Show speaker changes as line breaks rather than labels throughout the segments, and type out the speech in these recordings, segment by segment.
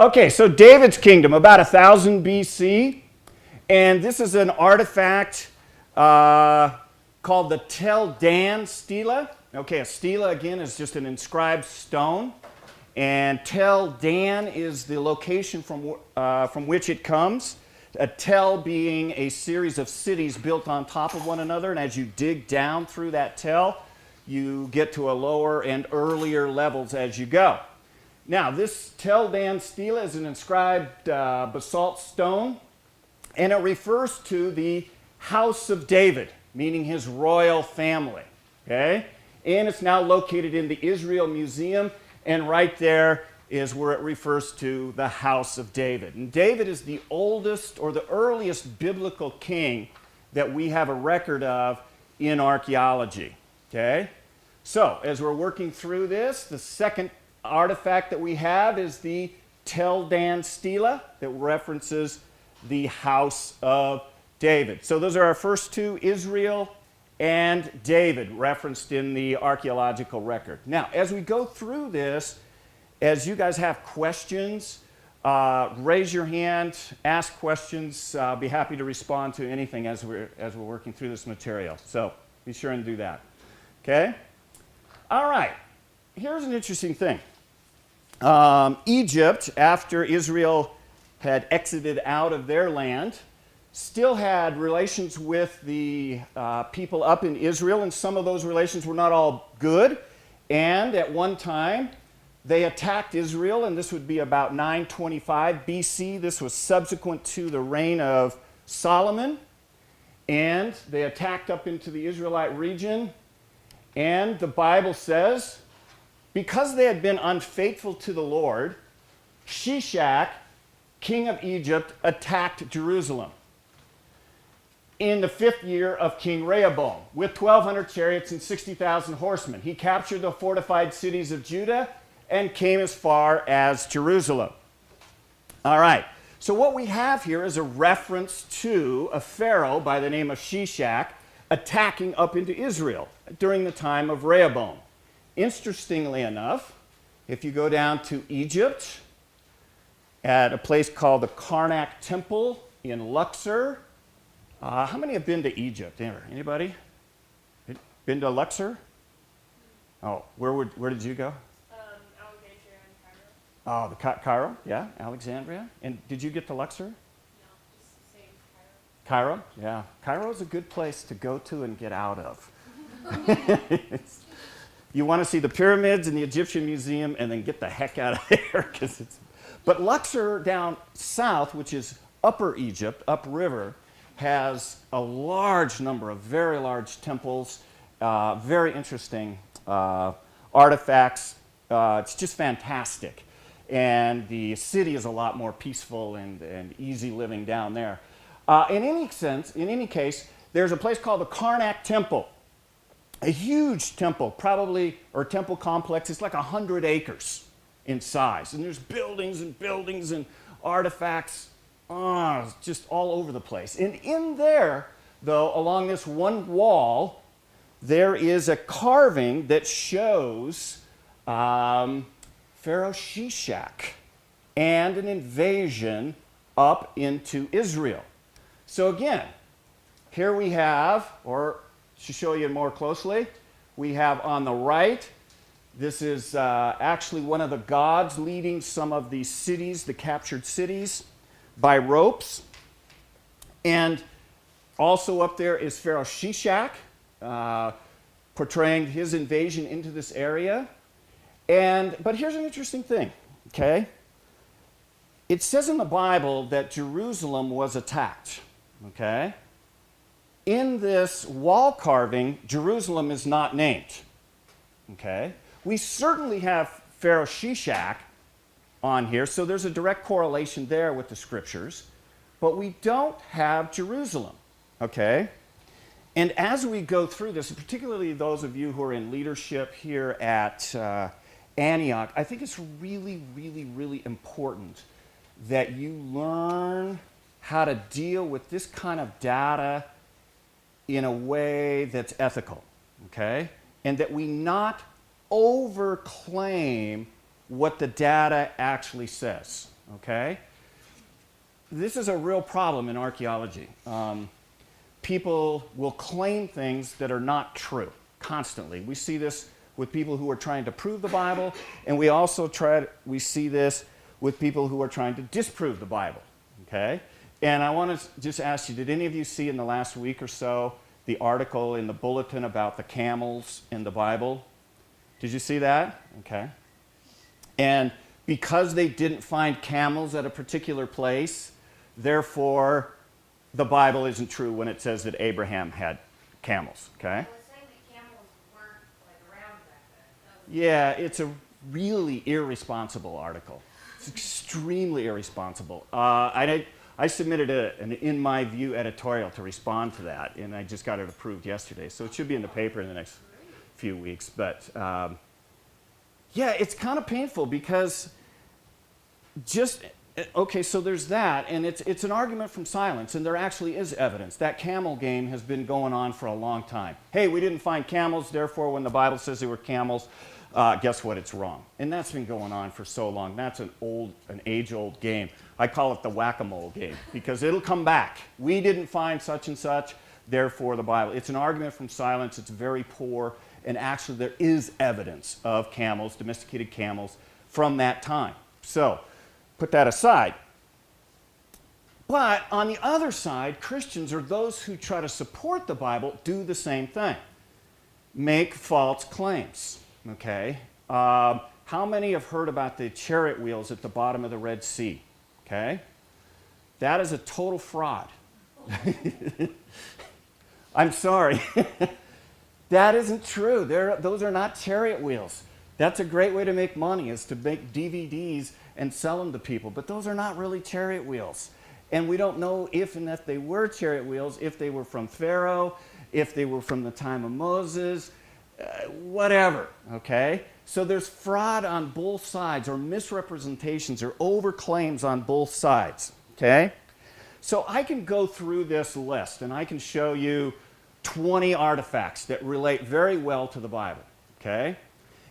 Okay, so David's kingdom, about 1000 BC. And this is an artifact called the Tel Dan stela. Okay, a stela, again, is just an inscribed stone. And Tel Dan is the location from which it comes. A tel being a series of cities built on top of one another. And as you dig down through that tel, you get to a lower and earlier levels as you go. Now, this Tel Dan stela is an inscribed basalt stone. And it refers to the house of David, meaning his royal family. Okay? And it's now located in the Israel Museum. And right there is where it refers to the house of David. And David is the oldest or the earliest biblical king that we have a record of in archaeology. Okay? So, as we're working through this, the second artifact that we have is the Tel Dan stela that references the house of David. So those are our first two, Israel and David, referenced in the archaeological record. Now, as we go through this, as you guys have questions, raise your hand, ask questions. I'll be happy to respond to anything as we're working through this material. So be sure and do that. Okay? All right. Here's an interesting thing. Egypt, after Israel had exited out of their land, still had relations with the people up in Israel, and some of those relations were not all good. And at one time, they attacked Israel, and this would be about 925 BC. This was subsequent to the reign of Solomon. And they attacked up into the Israelite region. And the Bible says, because they had been unfaithful to the Lord, Shishak, king of Egypt, attacked Jerusalem in the 5th year of King Rehoboam with 1,200 chariots and 60,000 horsemen. He captured the fortified cities of Judah and came as far as Jerusalem. All right, so what we have here is a reference to a pharaoh by the name of Shishak attacking up into Israel during the time of Rehoboam. Interestingly enough, if you go down to Egypt, at a place called the Karnak Temple in Luxor. How many have been to Egypt? Anybody? Been to Luxor? Oh, where did you go?
Alexandria and Cairo.
Oh, the Cairo? Yeah, Alexandria. And did you get to Luxor?
No, just the same Cairo.
Cairo? Yeah. Cairo's a good place to go to and get out of. You want to see the pyramids and the Egyptian Museum and then get the heck out of there. But Luxor down south, which is Upper Egypt, upriver, has a large number of very large temples, very interesting artifacts. It's just fantastic. And the city is a lot more peaceful and easy living down there. In any case, there's a place called the Karnak Temple. A huge temple, or temple complex. It's like 100 acres in size. And there's buildings and buildings and artifacts just all over the place. And in there, though, along this one wall, there is a carving that shows Pharaoh Shishak and an invasion up into Israel. So again, here we have, or to show you more closely, we have on the right, this is actually one of the gods leading some of these cities, the captured cities, by ropes. And also up there is Pharaoh Shishak, portraying his invasion into this area. But here's an interesting thing, okay? It says in the Bible that Jerusalem was attacked, okay? In this wall carving, Jerusalem is not named, okay? We certainly have Pharaoh Shishak on here, so there's a direct correlation there with the scriptures, but we don't have Jerusalem, okay? And as we go through this, particularly those of you who are in leadership here at Antioch, I think it's really, really, really important that you learn how to deal with this kind of data in a way that's ethical, okay? And that we not overclaim what the data actually says, okay? This is a real problem in archaeology. People will claim things that are not true constantly. We see this with people who are trying to prove the Bible, and we see this with people who are trying to disprove the Bible, okay? And I want to just ask you, did any of you see in the last week or so the article in the bulletin about the camels in the Bible? Did you see that? Okay. And because they didn't find camels at a particular place, therefore the Bible isn't true when it says that Abraham had camels, okay?
I was saying that camels weren't like around back then.
Yeah, it's a really irresponsible article. It's extremely irresponsible. I submitted an In My View editorial to respond to that, and I just got it approved yesterday. So it should be in the paper in the next few weeks. But yeah, it's kind of painful because okay, so there's that, and it's an argument from silence, and there actually is evidence. That camel game has been going on for a long time. Hey, we didn't find camels, therefore when the Bible says they were camels, guess what, it's wrong. And that's been going on for so long. That's an age-old game. I call it the whack-a-mole game because it'll come back. We didn't find such and such, therefore the Bible. It's an argument from silence. It's very poor, and actually there is evidence of camels, domesticated camels, from that time. So put that aside. But on the other side, Christians, or those who try to support the Bible, do the same thing. Make false claims, okay? How many have heard about the chariot wheels at the bottom of the Red Sea? Okay? That is a total fraud. I'm sorry. That isn't true. Those are not chariot wheels. That's a great way to make money, is to make DVDs and sell them to people. But those are not really chariot wheels. And we don't know if and if they were chariot wheels, if they were from Pharaoh, if they were from the time of Moses, whatever, okay? So there's fraud on both sides, or misrepresentations, or overclaims on both sides, okay? So I can go through this list, and I can show you 20 artifacts that relate very well to the Bible, okay?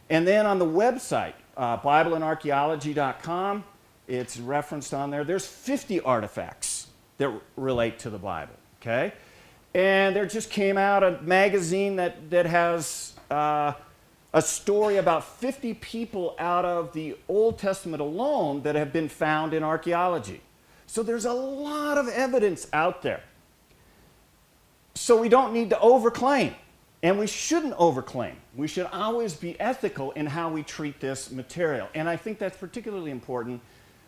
And then on the website, BibleandArchaeology.com, it's referenced on there. There's 50 artifacts that relate to the Bible, okay? And there just came out a magazine that has a story about 50 people out of the Old Testament alone that have been found in archaeology. So there's a lot of evidence out there. So we don't need to overclaim, and we shouldn't overclaim. We should always be ethical in how we treat this material. And I think that's particularly important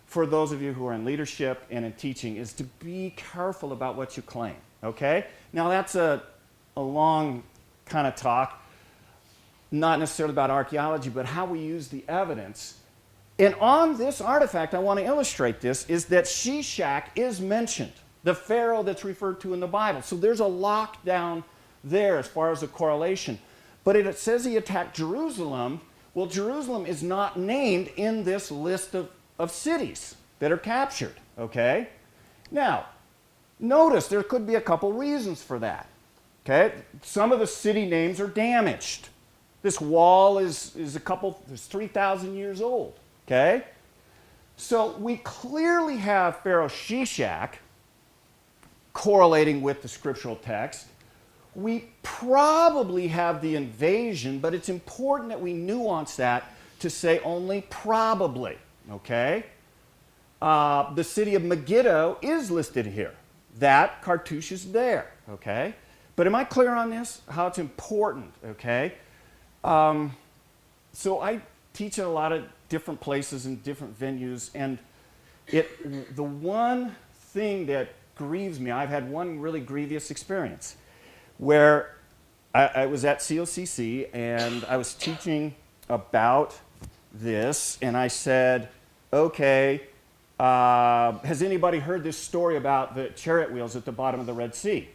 for those of you who are in leadership and in teaching, is to be careful about what you claim, okay? Now that's a long kind of talk, not necessarily about archaeology, but how we use the evidence. And on this artifact, I want to illustrate this, is that Shishak is mentioned, the Pharaoh that's referred to in the Bible. So there's a lockdown there as far as the correlation. But it says he attacked Jerusalem. Well, Jerusalem is not named in this list of cities that are captured, okay? Now, notice there could be a couple reasons for that, okay? Some of the city names are damaged. This wall is 3,000 years old, okay? So we clearly have Pharaoh Shishak correlating with the scriptural text. We probably have the invasion, but it's important that we nuance that to say only probably, okay? The city of Megiddo is listed here. That Cartouche is there, okay? But am I clear on this? How it's important, okay? So I teach at a lot of different places and different venues, and the one thing that grieves me, I've had one really grievous experience where I was at COCC and I was teaching about this, and I said, okay, has anybody heard this story about the chariot wheels at the bottom of the Red Sea?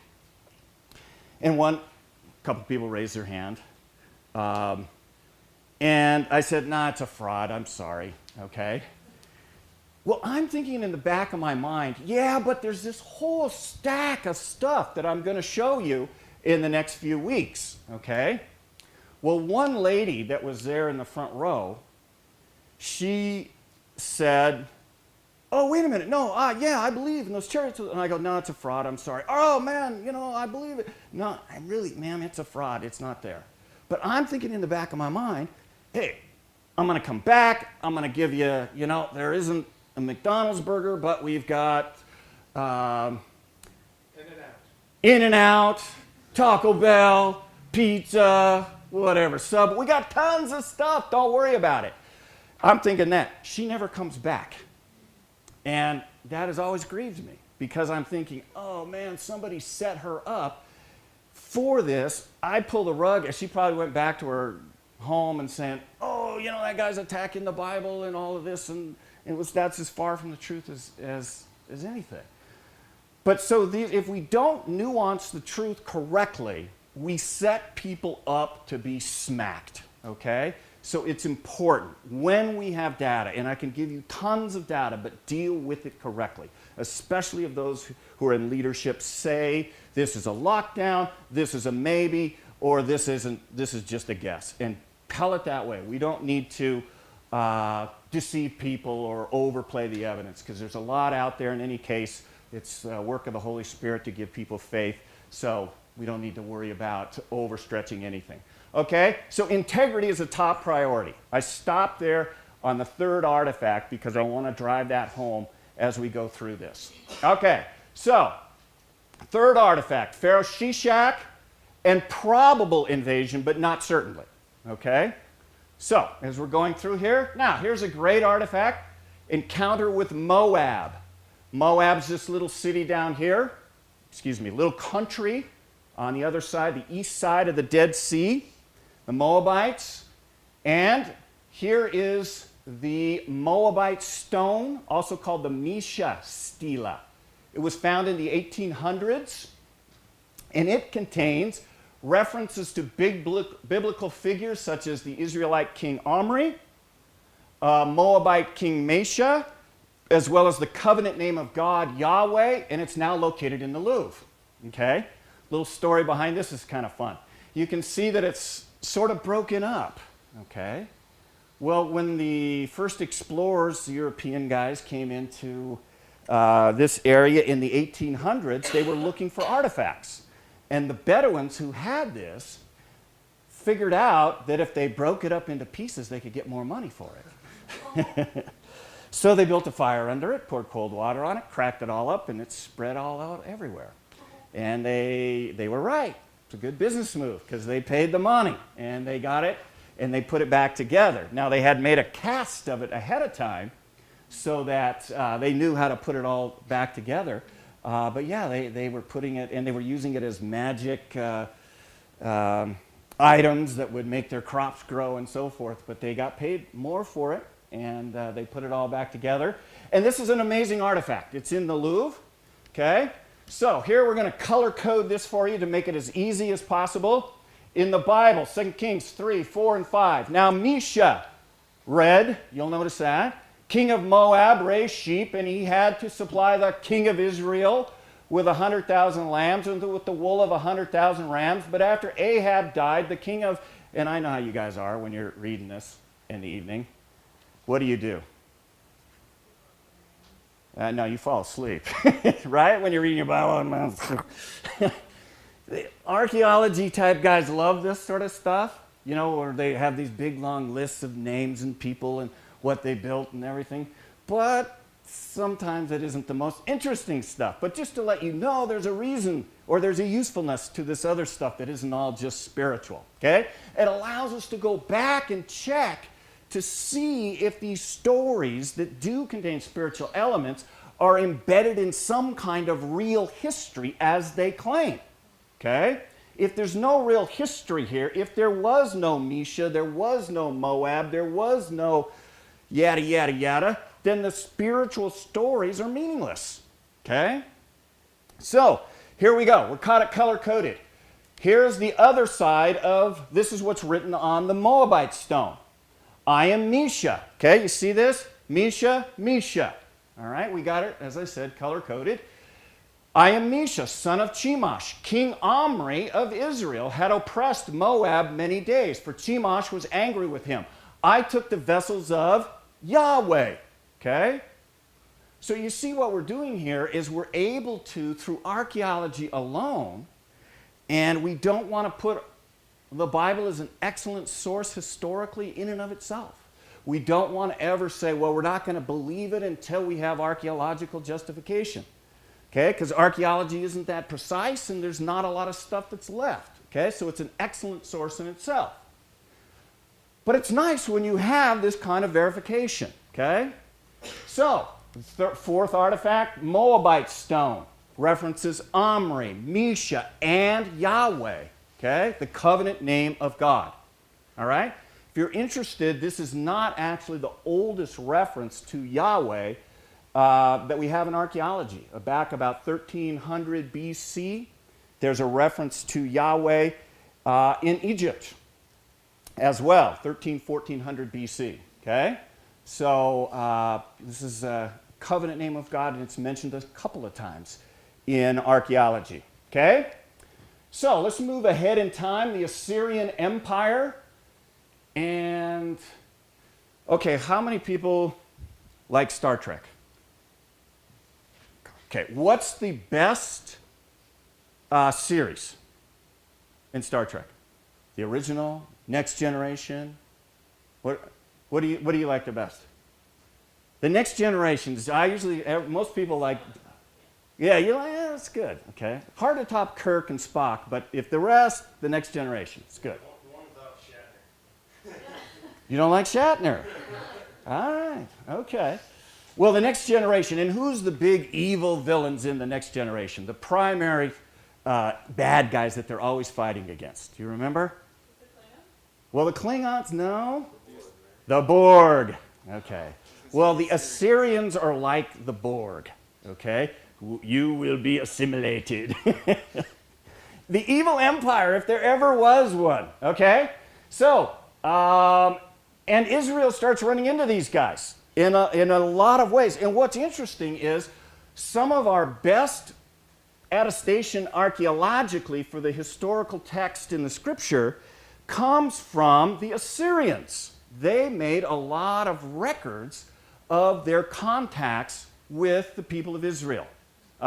And a couple people raised their hand. And I said, nah, it's a fraud, I'm sorry, okay? Well, I'm thinking in the back of my mind, yeah, but there's this whole stack of stuff that I'm going to show you in the next few weeks, okay? Well, one lady that was there in the front row, she said, oh, wait a minute, no, yeah, I believe in those chariots. And I go, no, it's a fraud, I'm sorry. Oh, man, I believe it. No, ma'am, it's a fraud, it's not there. But I'm thinking in the back of my mind, hey, I'm going to come back, I'm going to give you, there isn't a McDonald's burger, but we've got In-N-Out, Taco Bell, pizza, whatever, Sub. We got tons of stuff, don't worry about it. I'm thinking that. She never comes back. And that has always grieved me because I'm thinking, oh man, somebody set her up for this. I pulled the rug, and she probably went back to her home and saying, oh, that guy's attacking the Bible and all of this, and that's as far from the truth as anything. But so if we don't nuance the truth correctly, we set people up to be smacked, okay? So it's important when we have data, and I can give you tons of data, but deal with it correctly, especially if those who are in leadership say this is a lockdown, this is a maybe, or this is just a guess. And tell it that way. We don't need to deceive people or overplay the evidence, because there's a lot out there. In any case, it's work of the Holy Spirit to give people faith, so we don't need to worry about overstretching anything. Okay, so integrity is a top priority. I stopped there on the third artifact because I want to drive that home as we go through this. Okay, so third artifact, Pharaoh Shishak, and probable invasion, but not certainly. Okay, so as we're going through here, now here's a great artifact, encounter with Moab. Moab's this little city down here, little country on the other side, the east side of the Dead Sea, the Moabites. And here is the Moabite stone, also called the Mesha Stela. It was found in the 1800s, and it contains references to big biblical figures such as the Israelite king Omri, Moabite king Mesha, as well as the covenant name of God, Yahweh, and it's now located in the Louvre. Okay? Little story behind this is kind of fun. You can see that it's sort of broken up. Okay? Well, when the first explorers, the European guys, came into this area in the 1800s, they were looking for artifacts. And the Bedouins who had this figured out that if they broke it up into pieces, they could get more money for it. So they built a fire under it, poured cold water on it, cracked it all up, and it spread all out everywhere. And they were right. It's a good business move because they paid the money, and they got it, and they put it back together. Now, they had made a cast of it ahead of time so that they knew how to put it all back together. But yeah, they were putting it, and they were using it as magic items that would make their crops grow and so forth. But they got paid more for it, and they put it all back together. And this is an amazing artifact. It's in the Louvre, okay? So here we're going to color code this for you to make it as easy as possible. In the Bible, 2 Kings 3, 4, and 5. Now Mesha, red, you'll notice that. King of Moab raised sheep, and he had to supply the king of Israel with 100,000 lambs and with the wool of 100,000 rams. But after Ahab died, the king of, and I know how you guys are when you're reading this in the evening. What do? No, you fall asleep, right? When you're reading your Bible. The archaeology type guys love this sort of stuff, or they have these big long lists of names and people and what they built and everything. But sometimes it isn't the most interesting stuff. But just to let you know, there's a reason or there's a usefulness to this other stuff that isn't all just spiritual, okay? It allows us to go back and check to see if these stories that do contain spiritual elements are embedded in some kind of real history as they claim, okay? If there's no real history here, if there was no Mesha, there was no Moab, there was no yada, yada, yada, then the spiritual stories are meaningless, okay? So here we go. We're color-coded. Here's the other side of, this is what's written on the Moabite stone. I am Mesha. Okay, you see this? Mesha, Mesha. All right, we got it, as I said, color-coded. I am Mesha, son of Chemosh. King Omri of Israel had oppressed Moab many days, for Chemosh was angry with him. I took the vessels of Yahweh. Okay? So you see what we're doing here is we're able to, through archaeology alone, and we don't want to put the Bible as an excellent source historically in and of itself. We don't want to ever say, well, we're not going to believe it until we have archaeological justification. Okay, because archaeology isn't that precise and there's not a lot of stuff that's left. Okay, so it's an excellent source in itself. But it's nice when you have this kind of verification. Okay, so the fourth artifact, Moabite stone, references Omri, Mesha, and Yahweh. Okay, the covenant name of God. All right, if you're interested, this is not actually the oldest reference to Yahweh that we have in archaeology. Back about 1300 BC, there's a reference to Yahweh in Egypt as well, 1400 BC. Okay? So this is a covenant name of God, and it's mentioned a couple of times in archaeology. Okay? So let's move ahead in time. The Assyrian Empire. And, okay, how many people like Star Trek? Okay, what's the best series in Star Trek? The original, Next Generation? What do you like the best? The Next Generation. Most people like, yeah, that's good. Okay, hard to top Kirk and Spock, but if the rest, the Next Generation, it's good.
The one without Shatner.
You don't like Shatner? All right, okay. Well, the Next Generation, and who's the big evil villains in the Next Generation? The primary bad guys that they're always fighting against. Do you remember?
The Klingons?
Well, the Klingons, no. The Borg. Okay. Well, the Assyrians are like the Borg. Okay. You will be assimilated. The evil empire, if there ever was one. Okay. So, and Israel starts running into these guys in a lot of ways. And what's interesting is some of our best attestation archaeologically for the historical text in the scripture comes from the Assyrians. They made a lot of records of their contacts with the people of Israel,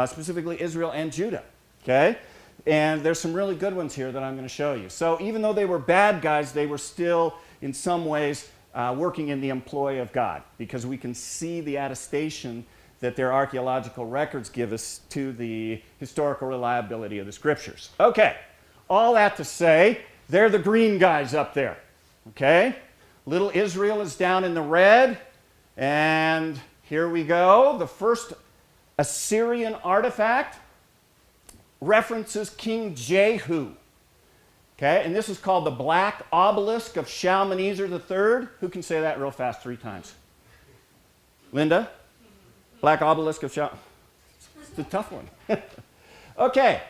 specifically Israel and Judah. Okay? And there's some really good ones here that I'm going to show you. So even though they were bad guys, they were still, in some ways, working in the employ of God, because we can see the attestation that their archaeological records give us to the historical reliability of the scriptures. Okay, all that to say, they're the green guys up there. Okay, little Israel is down in the red, and here we go. The first Assyrian artifact references King Jehu. Okay, and this is called the Black Obelisk of Shalmaneser III. Who can say that real fast 3 times? Linda? Black Obelisk of Shalmaneser. It's a tough one. Okay,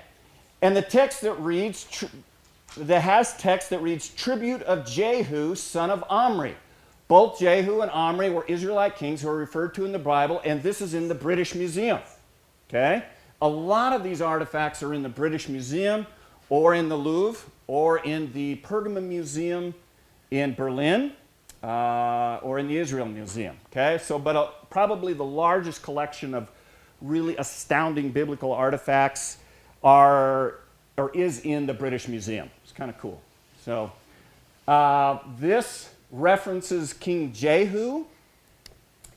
and the text that reads, tribute of Jehu, son of Omri. Both Jehu and Omri were Israelite kings who are referred to in the Bible, and this is in the British Museum. Okay, a lot of these artifacts are in the British Museum, or in the Louvre, or in the Pergamon Museum in Berlin, or in the Israel Museum. Okay, so but probably the largest collection of really astounding biblical artifacts is in the British Museum. It's kind of cool. So this references King Jehu,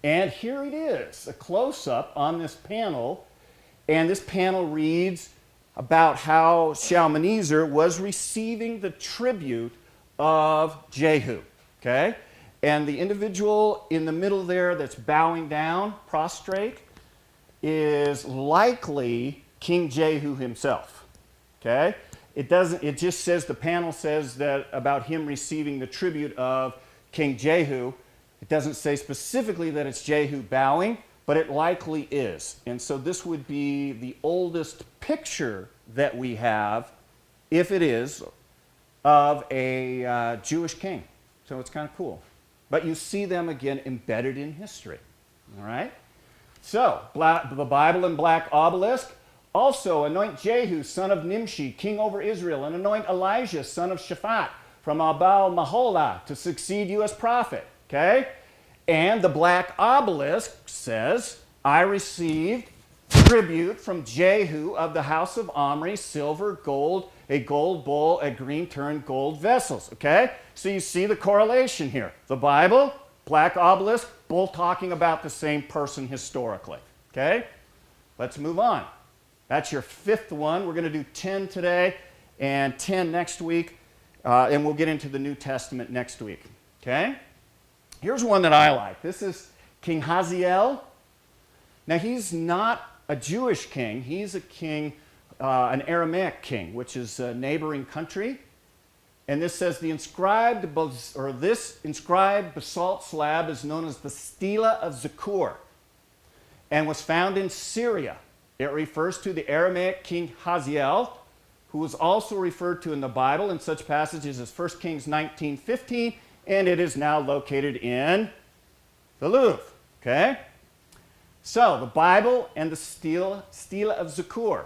and here it is, a close-up on this panel, and this panel reads about how Shalmaneser was receiving the tribute of Jehu, okay? And the individual in the middle there that's bowing down, prostrate, is likely King Jehu himself, okay? It just says, the panel says that about him receiving the tribute of King Jehu. It doesn't say specifically that it's Jehu bowing, but it likely is. And so this would be the oldest picture that we have, if it is, of a Jewish king. So it's kind of cool. But you see them again embedded in history. All right? So, the Bible in Black Obelisk. Also, anoint Jehu, son of Nimshi, king over Israel, and anoint Elijah, son of Shaphat, from Abel Maholah, to succeed you as prophet. Okay? And the Black Obelisk says, I received tribute from Jehu of the house of Omri, silver, gold, a gold bowl, a green turned gold vessels. Okay? So you see the correlation here. The Bible, black obelisk, both talking about the same person historically. Okay? Let's move on. That's your fifth one. We're going to do 10 today and 10 next week, and we'll get into the New Testament next week. Okay? Here's one that I like. This is King Hazael. Now, he's not a Jewish king. He's a king, an Aramaic king, which is a neighboring country. And this says this inscribed basalt slab is known as the Stela of Zakur and was found in Syria. It refers to the Aramaic king Hazael, who was also referred to in the Bible in such passages as 1 Kings 19:15, and it is now located in the Louvre. Okay? So, the Bible and the Stela of Zakur.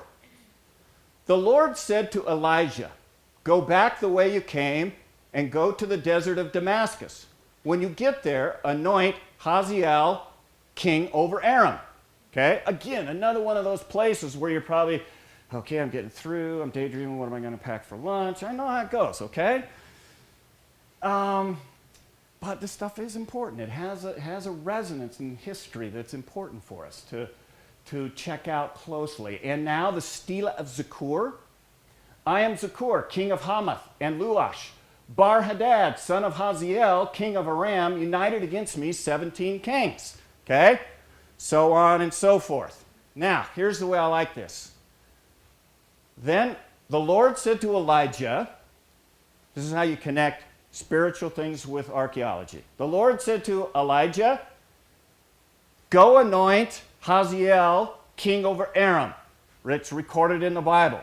The Lord said to Elijah, "Go back the way you came and go to the desert of Damascus. When you get there, anoint Hazael king over Aram." Okay? Again, another one of those places where you're probably, okay, I'm getting through, I'm daydreaming, what am I going to pack for lunch? I know how it goes, okay? But this stuff is important. It has a resonance in history that's important for us to check out closely. And now the Stela of Zakur. I am Zakur, king of Hamath and Luash. Bar-Hadad, son of Hazael, king of Aram, united against me 17 kings. Okay? So on and so forth. Now, here's the way I like this. Then the Lord said to Elijah, this is how you connect spiritual things with archaeology. The Lord said to Elijah, "Go anoint Hazael king over Aram." It's recorded in the Bible.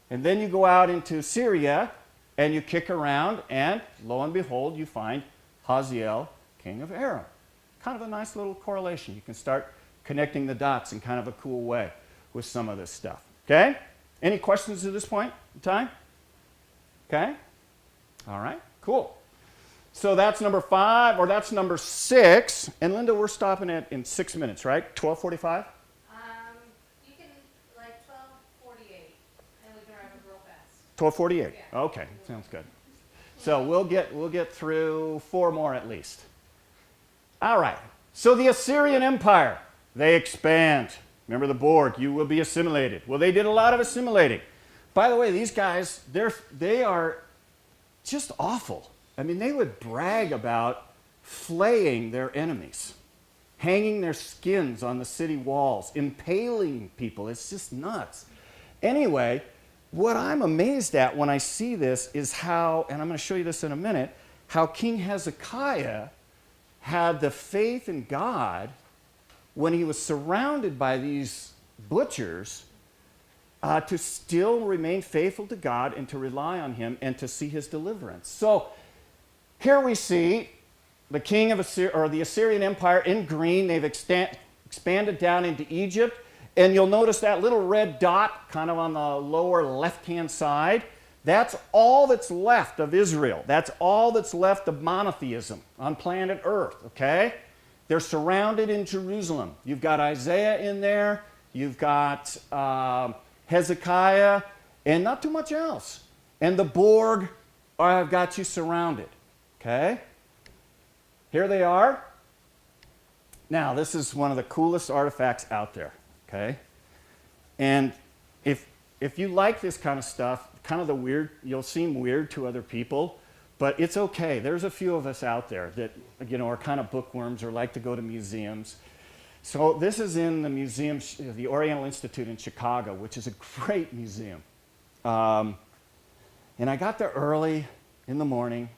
And then you go out into Syria and you kick around, and lo and behold, you find Hazael king of Aram. Kind of a nice little correlation. You can start connecting the dots in kind of a cool way with some of this stuff. Okay? Any questions at this point in time? Okay? All right, cool. So that's number 5, or that's number 6. And Linda, we're stopping at in 6 minutes, right? 12:45?
You can, like 12:48, and we can wrap up real fast.
12:48.
Yeah.
Okay, sounds good. So we'll get through 4 more at least. All right. So the Assyrian Empire, they expand. Remember the Borg, you will be assimilated. Well, they did a lot of assimilating. By the way, these guys, they are just awful. I mean, they would brag about flaying their enemies, hanging their skins on the city walls, impaling people. It's just nuts. Anyway, what I'm amazed at when I see this is how, and I'm going to show you this in a minute, how King Hezekiah had the faith in God when he was surrounded by these butchers to still remain faithful to God and to rely on him and to see his deliverance. So here we see the king of the Assyrian Empire in green. They've expanded down into Egypt. And you'll notice that little red dot kind of on the lower left-hand side. That's all that's left of Israel. That's all that's left of monotheism on planet Earth, okay? They're surrounded in Jerusalem. You've got Isaiah in there. You've got Hezekiah, and not too much else. And the Borg have got you surrounded, okay? Here they are. Now, this is one of the coolest artifacts out there, okay? And if you like this kind of stuff, kind of the weird, you'll seem weird to other people, but it's okay. There's a few of us out there that, you know, are kind of bookworms or like to go to museums. So this is in the museum, the Oriental Institute in Chicago, which is a great museum. And I got there early in the morning,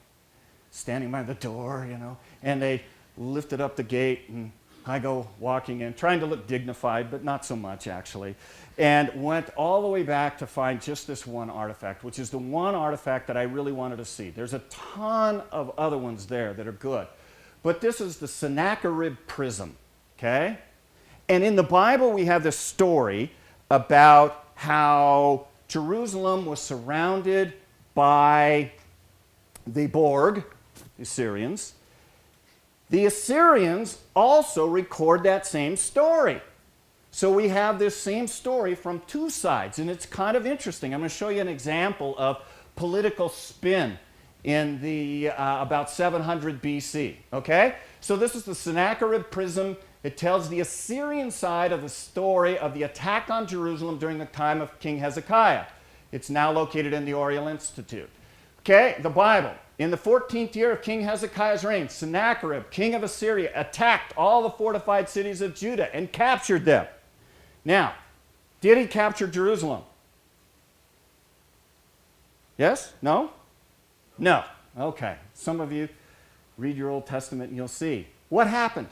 standing by the door, you know, and they lifted up the gate, and I go walking in, trying to look dignified, but not so much, actually, and went all the way back to find just this one artifact, which is the one artifact that I really wanted to see. There's a ton of other ones there that are good, but this is the Sennacherib prism, okay? And in the Bible, we have this story about how Jerusalem was surrounded by the Borg, the Assyrians. The Assyrians also record that same story. So we have this same story from two sides, and it's kind of interesting. I'm going to show you an example of political spin in the about 700 BC. Okay? So this is the Sennacherib prism. It tells the Assyrian side of the story of the attack on Jerusalem during the time of King Hezekiah. It's now located in the Oriel Institute. Okay, the Bible. In the 14th year of King Hezekiah's reign, Sennacherib, king of Assyria, attacked all the fortified cities of Judah and captured them. Now, did he capture Jerusalem? Yes? No? No. Okay. Some of you read your Old Testament and you'll see. What happened?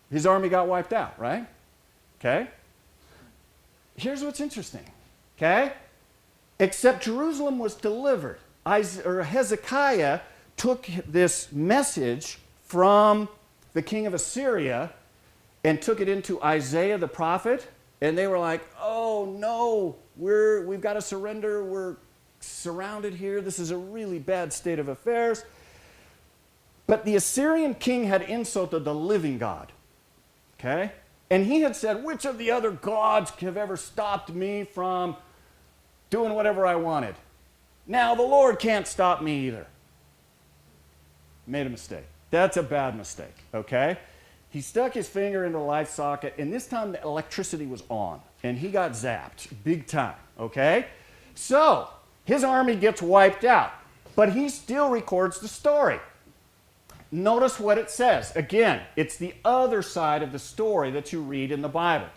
His army got wiped out, right? Okay? Here's what's interesting. Okay? Except Jerusalem was delivered. Hezekiah took this message from the king of Assyria and took it into Isaiah the prophet, and they were like, oh no, we've got to surrender, we're surrounded here, this is a really bad state of affairs. But the Assyrian king had insulted the living God, okay? And he had said, which of the other gods have ever stopped me from doing whatever I wanted? Now the Lord can't stop me either. Made a mistake. That's a bad mistake, okay? He stuck his finger into the light socket, and this time the electricity was on, and he got zapped big time, okay? So his army gets wiped out, but he still records the story. Notice what it says. Again, it's the other side of the story that you read in the Bible.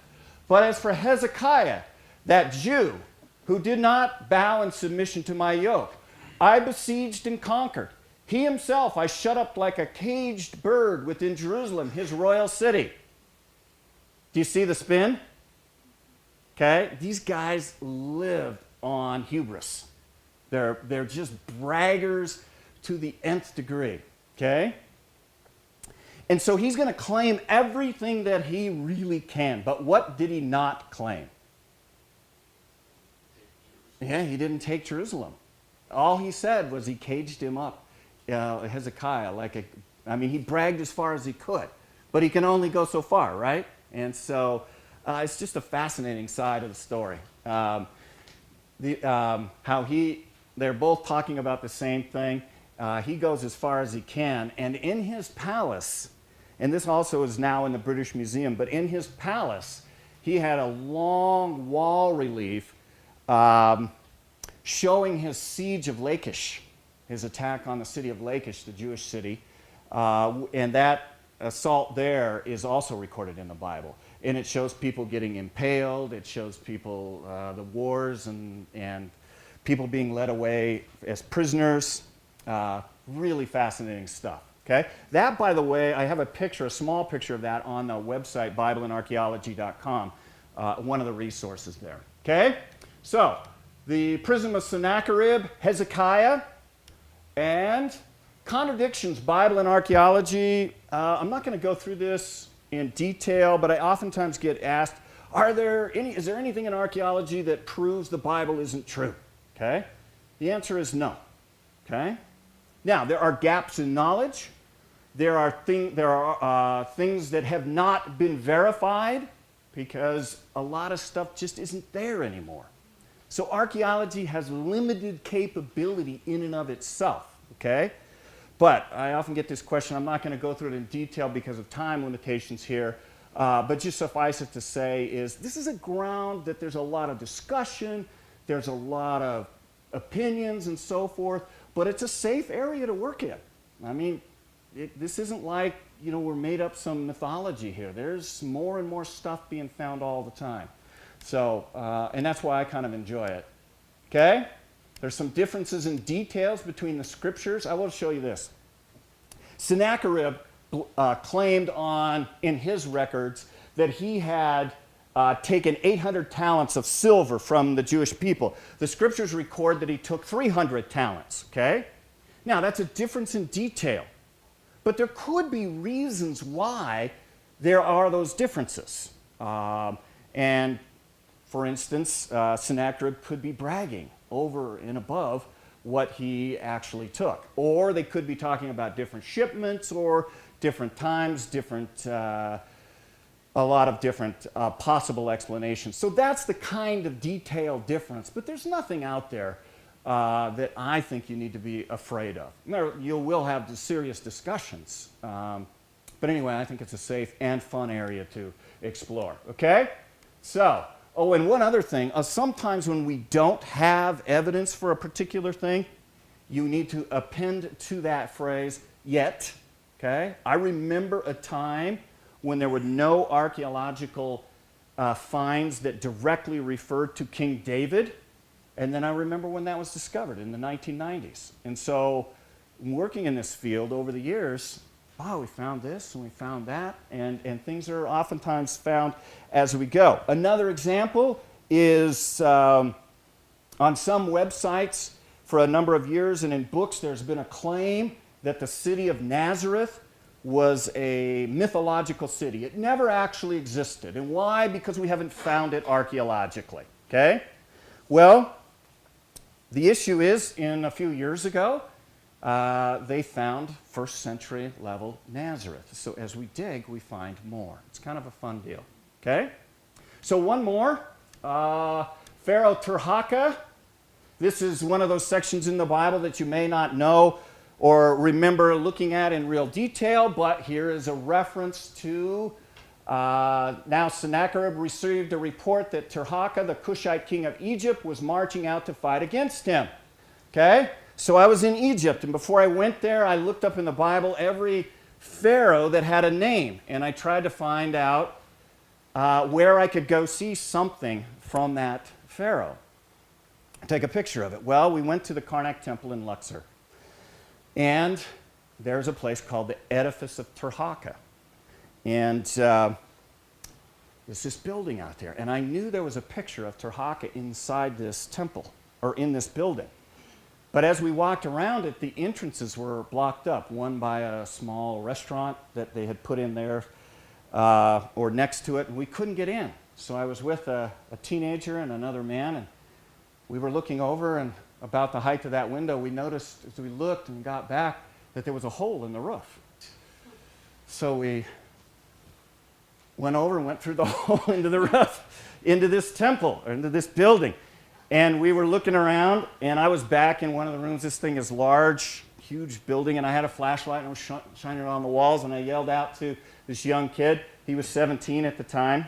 But as for Hezekiah, that Jew who did not bow in submission to my yoke, I besieged and conquered. He himself I shut up like a caged bird within Jerusalem, his royal city. Do you see the spin? Okay, these guys live on hubris. They're just braggers to the nth degree. Okay? And so he's going to claim everything that he really can. But what did he not claim? Yeah, he didn't take Jerusalem. All he said was he caged him up, Hezekiah, he bragged as far as he could. But he can only go so far, right? And so it's just a fascinating side of the story. They're both talking about the same thing. He goes as far as he can. And in his palace, and this also is now in the British Museum, but in his palace, he had a long wall relief showing his siege of Lachish, his attack on the city of Lachish, the Jewish city. And that assault there is also recorded in the Bible. And it shows people getting impaled. It shows people, the wars and people being led away as prisoners. Really fascinating stuff. Okay? That, by the way, I have a small picture of that on the website, bibleandarchaeology.com, one of the resources there. Okay? So, the prism of Sennacherib, Hezekiah, and contradictions, Bible and archaeology. I'm not going to go through this in detail, but I oftentimes get asked, is there anything in archaeology that proves the Bible isn't true? Okay? The answer is no. Okay? Now, there are gaps in knowledge. There are things that have not been verified because a lot of stuff just isn't there anymore. So archaeology has limited capability in and of itself, okay? But I often get this question. I'm not going to go through it in detail because of time limitations here, but just suffice it to say is this is a ground that there's a lot of discussion, there's a lot of opinions and so forth, but it's a safe area to work in. I mean, this isn't like, we're made up some mythology here. There's more and more stuff being found all the time. So, and that's why I kind of enjoy it. Okay? There's some differences in details between the scriptures. I will show you this. Sennacherib claimed in his records that he had taken 800 talents of silver from the Jewish people. The scriptures record that he took 300 talents, okay? Now, that's a difference in detail. But there could be reasons why there are those differences. And, for instance, Sennacherib could be bragging over and above what he actually took. Or they could be talking about different shipments or different times, different a lot of different possible explanations. So that's the kind of detailed difference, but there's nothing out there that I think you need to be afraid of. Now, you will have serious discussions, but anyway, I think it's a safe and fun area to explore, okay? So, oh, and one other thing, sometimes when we don't have evidence for a particular thing, you need to append to that phrase, yet, okay? I remember a time when there were no archaeological finds that directly referred to King David. And then I remember when that was discovered in the 1990s. And so working in this field over the years, wow, we found this and we found that, and things are oftentimes found as we go. Another example is on some websites for a number of years and in books there's been a claim that the city of Nazareth was a mythological city. It never actually existed. And why? Because we haven't found it archaeologically, okay? Well, the issue is, in a few years ago, they found first century level Nazareth. So as we dig, we find more. It's kind of a fun deal, okay? So one more, Pharaoh Tirhakah. This is one of those sections in the Bible that you may not know or remember looking at in real detail, but here is a reference to now Sennacherib received a report that Tirhakah, the Cushite king of Egypt, was marching out to fight against him. Okay? So I was in Egypt, and before I went there, I looked up in the Bible every pharaoh that had a name, and I tried to find out where I could go see something from that pharaoh. Take a picture of it. Well, we went to the Karnak Temple in Luxor. And there's a place called the Edifice of Tirhakah. And there's this building out there. And I knew there was a picture of Tirhakah inside this temple, or in this building. But as we walked around it, the entrances were blocked up, one by a small restaurant that they had put in there, or next to it, and we couldn't get in. So I was with a teenager and another man, and we were looking over, and about the height of that window, we noticed as we looked and got back that there was a hole in the roof. So we went over and went through the hole into the roof, into this temple, or into this building. And we were looking around, and I was back in one of the rooms. This thing is large, huge building, and I had a flashlight, and I was shining it on the walls, and I yelled out to this young kid. He was 17 at the time.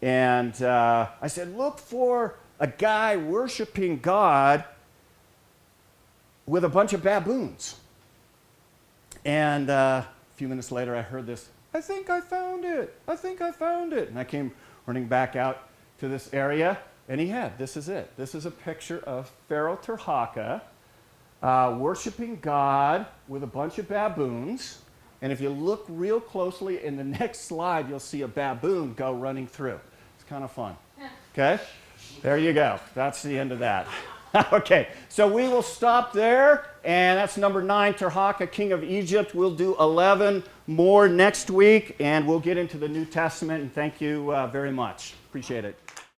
And I said, look for a guy worshiping God with a bunch of baboons. And a few minutes later, I heard this, I think I found it. I think I found it. And I came running back out to this area, and this is it. This is a picture of Pharaoh Tirhakah worshiping God with a bunch of baboons. And if you look real closely in the next slide, you'll see a baboon go running through. It's kind of fun. Okay? There you go. That's the end of that. Okay, so we will stop there, and that's number 9, Tirhakah, king of Egypt. We'll do 11 more next week, and we'll get into the New Testament, and thank you very much. Appreciate it.